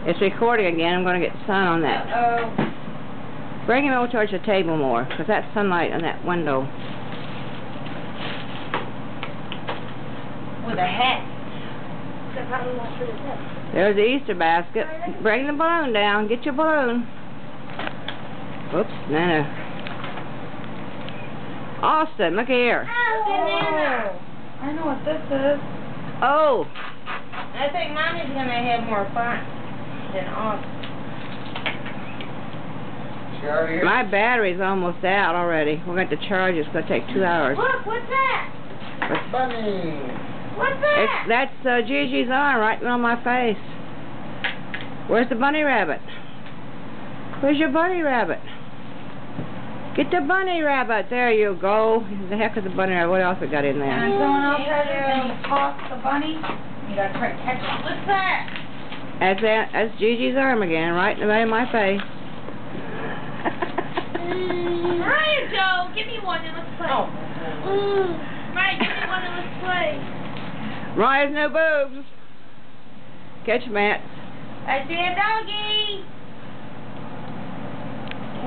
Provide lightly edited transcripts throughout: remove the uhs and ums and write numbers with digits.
It's recording again. I'm going to get sun on that. Bring him over towards the table more, because that sunlight on that window. With a hat. There's the Easter basket. Bring the balloon down. Get your balloon. Oops, no. Austin, look here. I know what this is. Oh. I think Mommy's going to have more fun than Austin. My battery's almost out already. We're going to charge it. It's going to take 2 hours. Look, what's that? Bunny. What's that? That's Gigi's arm right on my face. Where's the bunny rabbit? Where's your bunny rabbit? Get the bunny rabbit. There you go. The heck is the bunny rabbit? What else we got in there? And someone else has it and you toss the bunny. You got to try to catch it. What's that? That's Gigi's arm again, right in the middle of my face. Ryan, Joe, give me one and let's play. Oh. Ryan, give me one and let's play. Ryan's no boobs. Catch Matt. I see a doggy.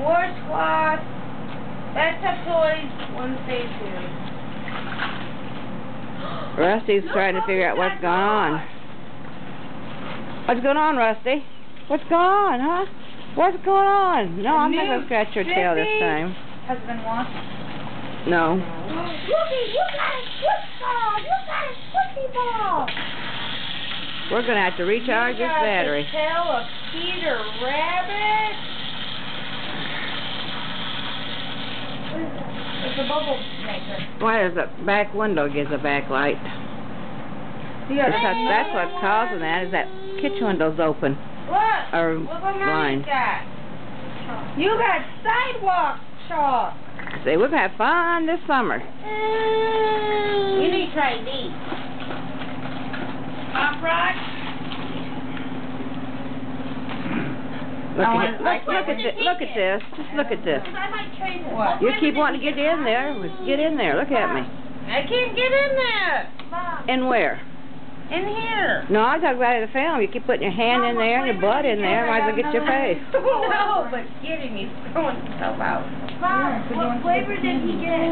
Washcloth. That's a toys. One stage series. Rusty's trying to figure out what's going on. What's going on, Rusty? What's going on, huh? What's going on? No, I'm not going to scratch your tail this time. Has it been washed? No. Looky, you got a football. You got a football. We're going to have to recharge this battery. The tail of Peter Rabbit. It's a bubble maker. Why does the back window gives a backlight? That's what's causing that, is that kitchen window's open. Look! Or Look what blind. Mommy's got. You got sidewalk chalk. See, we're going to have fun this summer. You need to try these. Pop rock. Look at this. Just look at this. I might trade it. What? You keep wanting to get in there. Get in there. Look at me. I can't get in there. Mom. In where? In here. No, I'm talking about in the film. You keep putting your hand in there and your butt in there. Might as well get your face. No, but kidding me. Throwing stuff out. Mom, what flavor did he get?